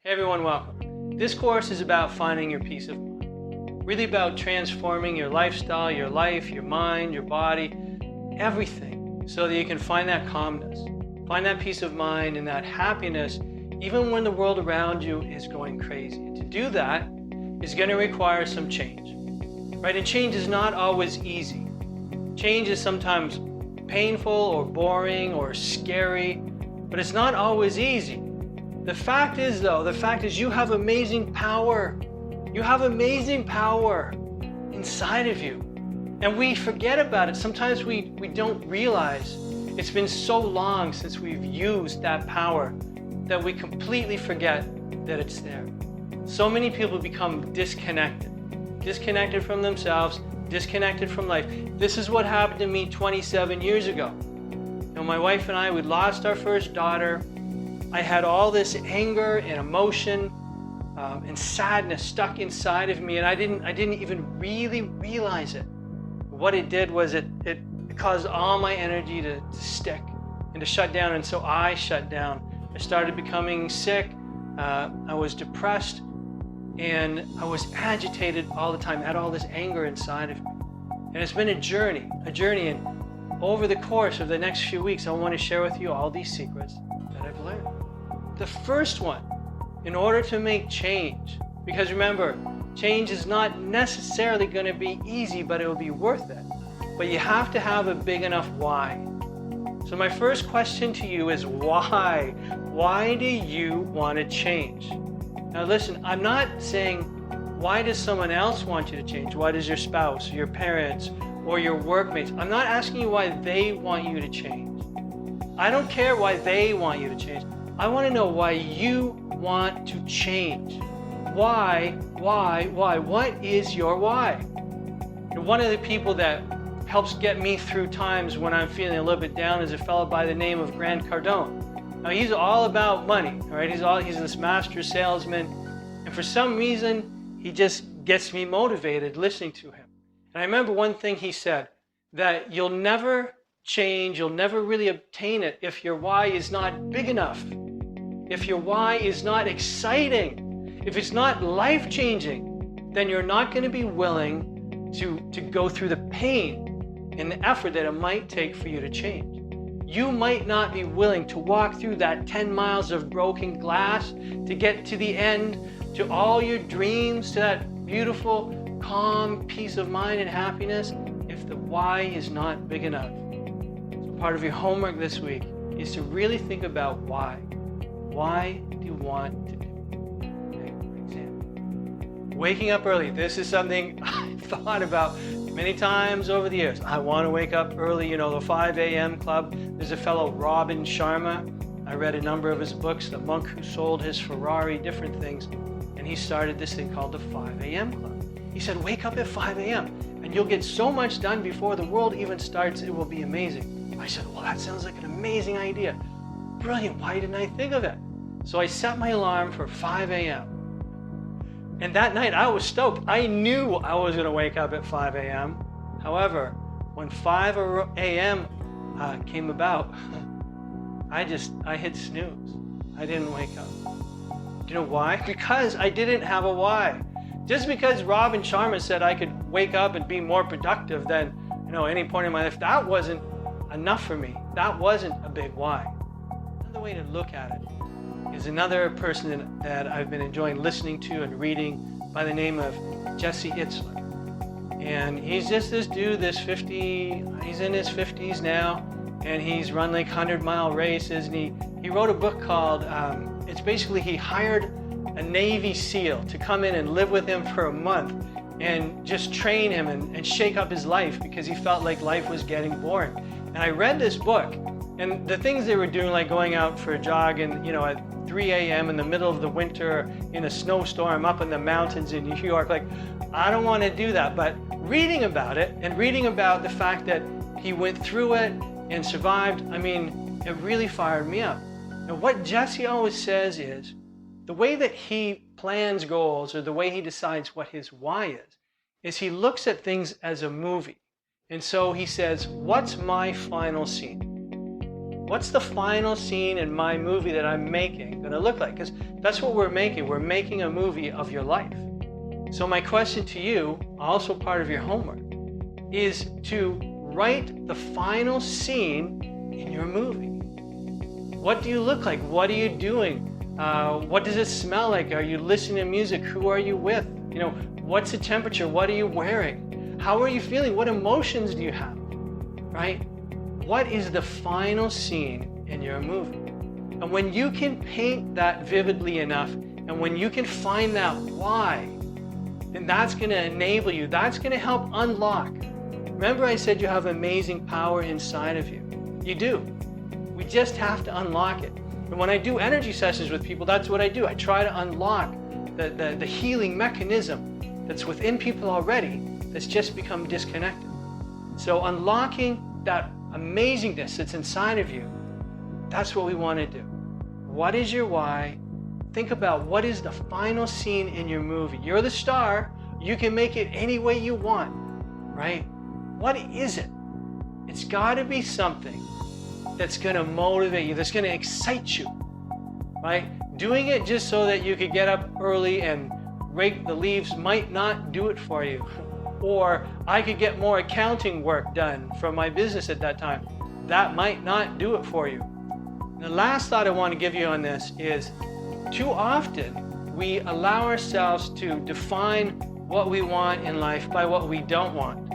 Hey everyone, welcome. This course is about finding your peace of mind. Really about transforming your lifestyle, your life, your mind, your body, everything, so that you can find that calmness, find that peace of mind and that happiness, even when the world around you is going crazy. And to do that is going to require some change, right? And change is not always easy. Change is sometimes painful or boring or scary, but it's not always easy. The fact is you have amazing power. You have amazing power inside of you. And we forget about it. Sometimes we don't realize it's been so long since we've used that power that we completely forget that it's there. So many people become disconnected from themselves, disconnected from life. This is what happened to me 27 years ago. You know, my wife and I, we lost our first daughter. I had all this anger and emotion and sadness stuck inside of me, and I didn't even really realize it. What it did was it caused all my energy to stick and to shut down, and so I shut down. I started becoming sick. I was depressed, and I was agitated all the time. I had all this anger inside of me, and it's been a journey. And over the course of the next few weeks, I want to share with you all these secrets that I've learned. The first one, in order to make change, because remember, change is not necessarily going to be easy, but it will be worth it. But you have to have a big enough why. So my first question to you is why? Why do you want to change? Now listen, I'm not saying why does someone else want you to change? Why does your spouse, or your parents, or your workmates? I'm not asking you why they want you to change. I don't care why they want you to change. I want to know why you want to change. Why? What is your why? And one of the people that helps get me through times when I'm feeling a little bit down is a fellow by the name of Cardone. Now he's all about money, all right? He's this master salesman, and for some reason he just gets me motivated listening to him. And I remember one thing he said, that you'll never change, you'll never really obtain it if your why is not big enough, if your why is not exciting, if it's not life-changing, then you're not going to be willing to go through the pain and the effort that it might take for you to change. You might not be willing to walk through that 10 miles of broken glass to get to the end, to all your dreams, to that beautiful, calm peace of mind and happiness, if the why is not big enough. So part of your homework this week is to really think about why. Why do you want to do? Okay, for example, waking up early. This is something I thought about many times over the years. I want to wake up early, you know, the 5 a.m. club. There's a fellow, Sharma. I read a number of his books, The Monk Who Sold His Ferrari, different things. And he started this thing called the 5 a.m. club. He said, wake up at 5 a.m. and you'll get so much done before the world even starts, it will be amazing. I said, well, that sounds like an amazing idea. Brilliant, why didn't I think of it? So I set my alarm for 5 a.m. And that night I was stoked. I knew I was going to wake up at 5 a.m. However, when 5 a.m. Came about, I hit snooze. I didn't wake up. Do you know why? Because I didn't have a why. Just because Sharma said I could wake up and be more productive than, you know, any point in my life, that wasn't enough for me. That wasn't a big why. Another way to look at it is another person that I've been enjoying listening to and reading by the name of Itzler. And he's just this dude, he's in his 50s now, and he's run like 100-mile races, and he wrote a book called, it's basically he hired a Navy SEAL to come in and live with him for a month and just train him and shake up his life because he felt like life was getting boring. And I read this book, and the things they were doing, like going out for a jog and, you know, at 3 a.m. in the middle of the winter in a snowstorm up in the mountains in New York, like, I don't want to do that. But reading about it and reading about the fact that he went through it and survived, I mean, it really fired me up. And what Jesse always says is, the way that he plans goals, or the way he decides what his why is he looks at things as a movie. And so he says, what's my final scene? What's the final scene in my movie that I'm making going to look like? Because that's what we're making. We're making a movie of your life. So my question to you, also part of your homework, is to write the final scene in your movie. What do you look like? What are you doing? What does it smell like? Are you listening to music? Who are you with? You know, what's the temperature? What are you wearing? How are you feeling? What emotions do you have? Right? What is the final scene in your movie? And when you can paint that vividly enough, and when you can find that why, then that's going to enable you. That's going to help unlock. Remember I said you have amazing power inside of you. You do. We just have to unlock it. And when I do energy sessions with people, that's what I do. I try to unlock the healing mechanism that's within people already that's just become disconnected. So unlocking that amazingness that's inside of you, that's what we want to do. What is your why? Think about what is the final scene in your movie. You're the star. You can make it any way you want, right? What is it? It's got to be something that's going to motivate you, that's going to excite you, right? Doing it just so that you could get up early and rake the leaves might not do it for you. Or I could get more accounting work done from my business at that time. That might not do it for you. The last thought I want to give you on this is too often we allow ourselves to define what we want in life by what we don't want.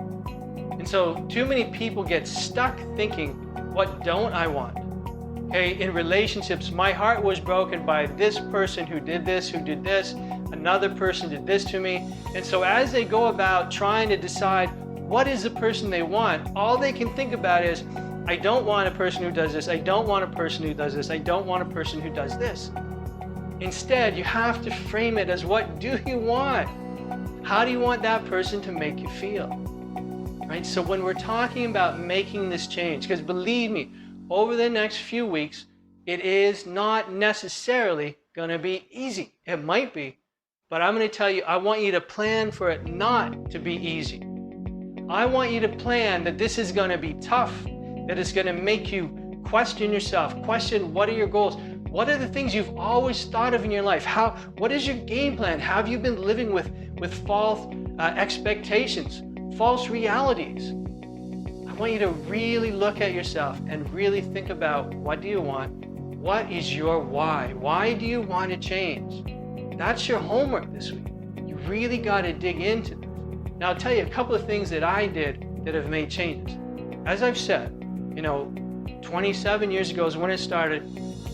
And so too many people get stuck thinking, what don't I want? Okay, in relationships, my heart was broken by this person who did this, another person did this to me. And so as they go about trying to decide what is the person they want, all they can think about is, I don't want a person who does this, I don't want a person who does this, I don't want a person who does this. Instead, you have to frame it as, what do you want? How do you want that person to make you feel? Right? So when we're talking about making this change, because believe me, over the next few weeks, it is not necessarily going to be easy. It might be, but I'm going to tell you, I want you to plan for it not to be easy. I want you to plan that this is going to be tough, that it's going to make you question yourself, question what are your goals, what are the things you've always thought of in your life, what is your game plan, have you been living with false expectations, false realities? I want you to really look at yourself and really think about, what do you want? What is your why? Why do you want to change? That's your homework this week. You really got to dig into this. Now, I'll tell you a couple of things that I did that have made changes. As I've said, 27 years ago is when it started,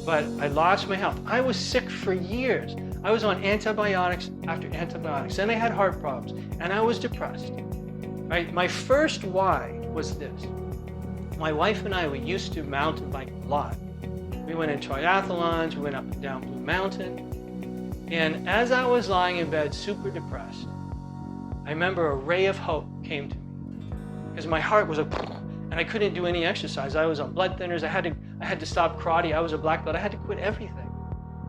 but I lost my health. I was sick for years. I was on antibiotics after antibiotics, and I had heart problems, and I was depressed. Right? My first why was this. My wife and I, we used to mountain bike a lot. We went in triathlons, we went up and down Blue Mountain. And as I was lying in bed, super depressed, I remember a ray of hope came to me. Because my heart was and I couldn't do any exercise. I was on blood thinners, I had to stop karate, I was a black belt, I had to quit everything.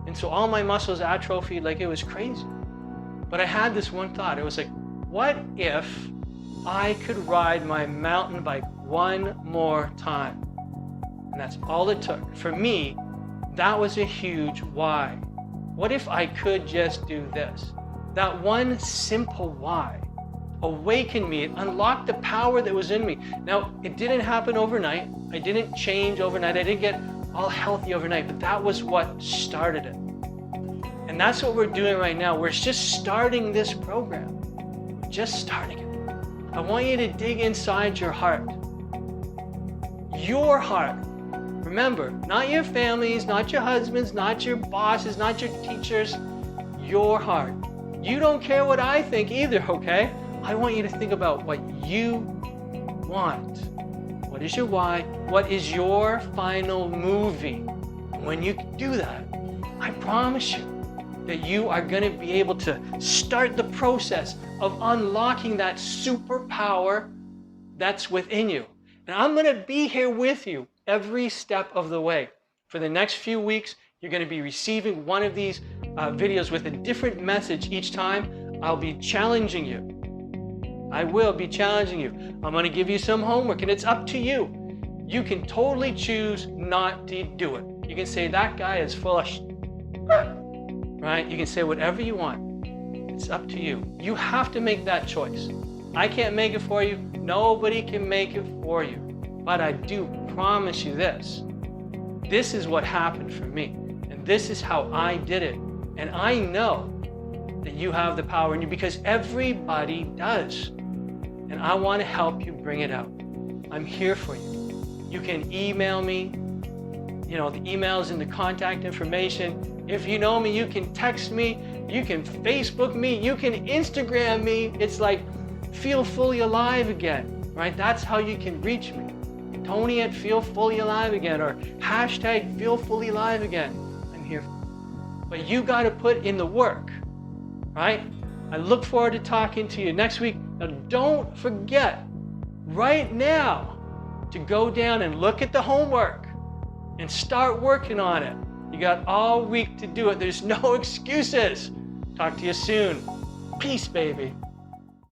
And so all my muscles atrophied like it was crazy. But I had this one thought, it was like, what if I could ride my mountain bike one more time? And that's all it took. For me, that was a huge why. What if I could just do this? That one simple why awakened me. It unlocked the power that was in me. Now, it didn't happen overnight. I didn't change overnight. I didn't get all healthy overnight, but that was what started it. And that's what we're doing right now. We're just starting this program. We're just starting it. I want you to dig inside your heart. Your heart. Remember, not your families, not your husbands, not your bosses, not your teachers, your heart. You don't care what I think either, okay? I want you to think about what you want. What is your why? What is your final movie? When you do that, I promise you that you are going to be able to start the process of unlocking that superpower that's within you. And I'm going to be here with you every step of the way. For the next few weeks, you're going to be receiving one of these videos with a different message each time. I'll be challenging you. I will be challenging you. I'm going to give you some homework, and it's up to you. You can totally choose not to do it. You can say that guy is full of right? You can say whatever you want. It's up to you. You have to make that choice. I can't make it for you. Nobody can make it for you. But I do promise you this. This is what happened for me. And this is how I did it. And I know that you have the power in you because everybody does. And I want to help you bring it out. I'm here for you. You can email me. You know, the email's in the contact information. If you know me, you can text me. You can Facebook me. You can Instagram me. It's like, feel fully alive again, right? That's how you can reach me. Tony at Feel Fully Alive Again, or hashtag Feel Fully Alive Again. I'm here. But you got to put in the work, right? I look forward to talking to you next week. Now, don't forget right now to go down and look at the homework and start working on it. You got all week to do it. There's no excuses. Talk to you soon. Peace, baby.